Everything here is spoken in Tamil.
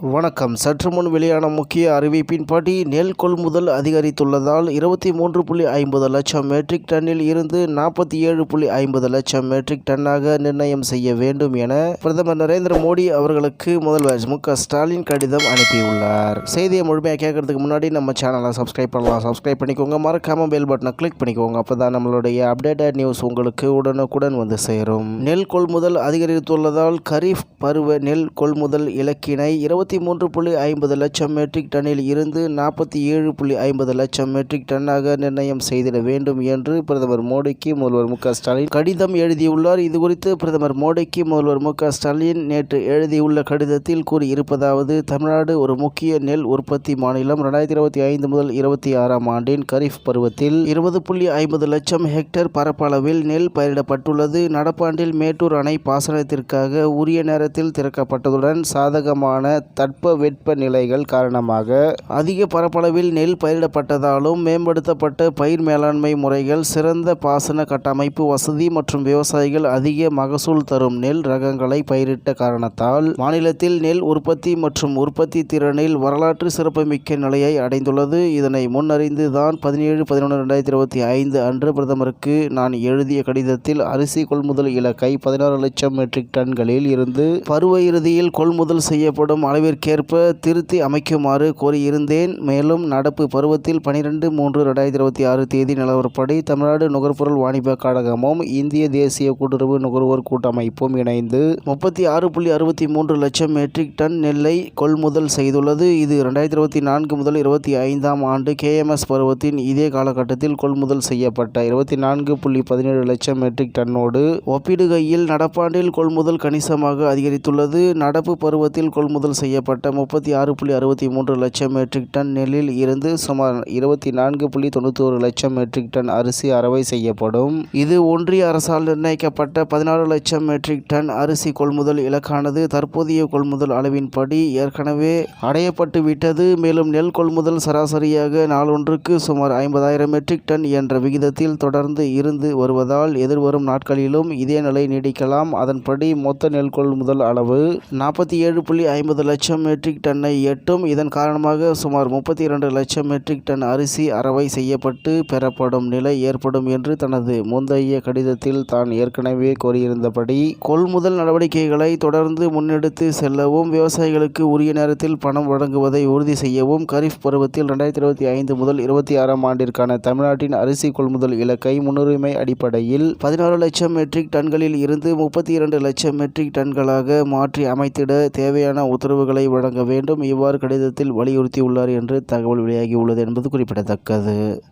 வணக்கம். சற்று முன் வெளியான முக்கிய அறிவிப்பின்படி நெல் கொள்முதல் அதிகரித்துள்ளதால் 23.50 லட்சம் மெட்ரிக் டன்னில் இருந்து 47.50 லட்சம் மெட்ரிக் டன்னாக நிர்ணயம் செய்ய வேண்டும் என பிரதமர் நரேந்திர மோடி அவர்களுக்கு முதல்வர் மு.க. ஸ்டாலின் கடிதம் அனுப்பியுள்ளார். செய்தியை முழுமையாக கேட்கறதுக்கு முன்னாடி நம்ம சேனலை சப்ஸ்கிரைப் பண்ணலாம். சப்ஸ்கிரைப் பண்ணிக்கோங்க. மறக்காம பெல் பட்டனை கிளிக் பண்ணிக்கோங்க. அப்பதான் நம்மளுடைய அப்டேட்டட் நியூஸ் உங்களுக்கு உடனுக்குடன் வந்து சேரும். நெல் கொள்முதல் அதிகரித்துள்ளதால் கரீஃப் பருவ நெல் கொள்முதல் இலக்கினை 23.50 லட்சம் மெட்ரிக் டன்னில் இருந்து 47.50 லட்சம் மெட்ரிக் டன்னாக நிர்ணயம் செய்திட வேண்டும் என்று பிரதமர் மோடிக்கு முதல்வர் மு.க. ஸ்டாலின் கடிதம் எழுதியுள்ளார். இதுகுறித்து பிரதமர் மோடிக்கு முதல்வர் மு.க. ஸ்டாலின் நேற்று எழுதியுள்ள கடிதத்தில் கூறியிருப்பதாவது: தமிழ்நாடு ஒரு முக்கிய நெல் உற்பத்தி மாநிலம். 2025 முதல் 26ஆம் ஆண்டின் கரீஃப் பருவத்தில் 20.50 லட்சம் ஹெக்டேர் பரப்பளவில் நெல் பயிரிடப்பட்டுள்ளது. நடப்பாண்டில் மேட்டூர் அணை பாசனத்திற்காக உரிய நேரத்தில் திறக்கப்பட்டதுடன் சாதகமான தட்பவெட்ப நிலைகள் காரணமாக அதிக பரப்பளவில் நெல் பயிரிடப்பட்டதாலும் மேம்படுத்தப்பட்ட பயிர் மேலாண்மை முறைகள், சிறந்த பாசன கட்டமைப்பு வசதி மற்றும் விவசாயிகள் அதிக மகசூல் தரும் நெல் ரகங்களை பயிரிட்ட காரணத்தால் மாநிலத்தில் நெல் உற்பத்தி மற்றும் உற்பத்தி திறனில் வரலாற்று சிறப்புமிக்க நிலையை அடைந்துள்ளது. இதனை முன்னறிந்து தான் 17/11/2025 அன்று பிரதமருக்கு நான் எழுதிய கடிதத்தில் அரிசி கொள்முதல் இலக்கை 16 லட்சம் மெட்ரிக் டன்களில் இருந்து பருவ இறுதியில் கொள்முதல் செய்யப்படும் அளவிற்கேற்ப திருத்தி அமைக்குமாறு கோரியிருந்தேன். மேலும் நடப்பு பருவத்தில் 12/3/2026 தேதி நிலவரப்படி தமிழ்நாடு நுகர்பொருள் வாணிப கழகமும் இந்திய தேசிய கூட்டுறவு நுகர்வோர் கூட்டமைப்பும் இணைந்து 36.63 லட்சம் மெட்ரிக் டன் நெல்லை கொள்முதல் செய்துள்ளது. இது 2024 முதல் 25ஆம் ஆண்டு KMS பருவத்தின் இதே காலகட்டத்தில் கொள்முதல் செய்யப்பட்ட 24.17 லட்சம் மெட்ரிக் டன்னோடு ஒப்பிடுகையில் நடப்பாண்டில் கொள்முதல் கணிசமாக அதிகரித்துள்ளது. நடப்பு பருவத்தில் கொள்முதல் செய்யப்பட்ட 36.63 லட்சம் மெட்ரிக் டன் நெல்லில் இருந்து சுமார் 24.91 லட்சம் மெட்ரிக் டன் அரிசி அரவை செய்யப்படும். இது ஒன்றிய அரசால் நிர்ணயிக்கப்பட்ட 16 லட்சம் மெட்ரிக் டன் அரிசி கொள்முதல் இலக்கானது தற்போதைய கொள்முதல் அளவின்படி ஏற்கனவே அடையப்பட்டு விட்டது. மேலும் நெல் கொள்முதல் சராசரியாக நாளொன்றுக்கு சுமார் 50,000 மெட்ரிக் டன் என்ற விகிதத்தில் தொடர்ந்து இருந்து வருவதால் எதிர்வரும் நாட்களிலும் இதே நிலை நீடிக்கலாம். அதன்படி மொத்த நெல் கொள்முதல் அளவு 47.50 லட்சம் மெட்ரிக் டன்னை எட்டும். இதன் காரணமாக சுமார் 32 லட்சம் மெட்ரிக் டன் அரிசி அரவை செய்யப்பட்டு பெறப்படும் நிலை ஏற்படும் என்று தனது முந்தைய கடிதத்தில் தான் ஏற்கனவே கோரியிருந்தபடி கொள்முதல் நடவடிக்கைகளை தொடர்ந்து முன்னெடுத்து செல்லவும், விவசாயிகளுக்கு உரிய நேரத்தில் பணம் வழங்குவதை உறுதி செய்யவும் கரீஃப் பருவத்தில் 2025 முதல் 26ஆம் ஆண்டிற்கான தமிழ்நாட்டின் அரிசி கொள்முதல் இலக்கை முன்னுரிமை அடிப்படையில் 16 லட்சம் மெட்ரிக் டன்களில் இருந்து 32 லட்சம் மெட்ரிக் டன்களாக மாற்றி அமைத்திட தேவையான உத்தரவுகளை வழங்க வேண்டும். இவ்வாறு கடிதத்தில் வலியுறுத்தியுள்ளார் என்று தகவல் வெளியாகியுள்ளது என்பது குறிப்பிடத்தக்கது.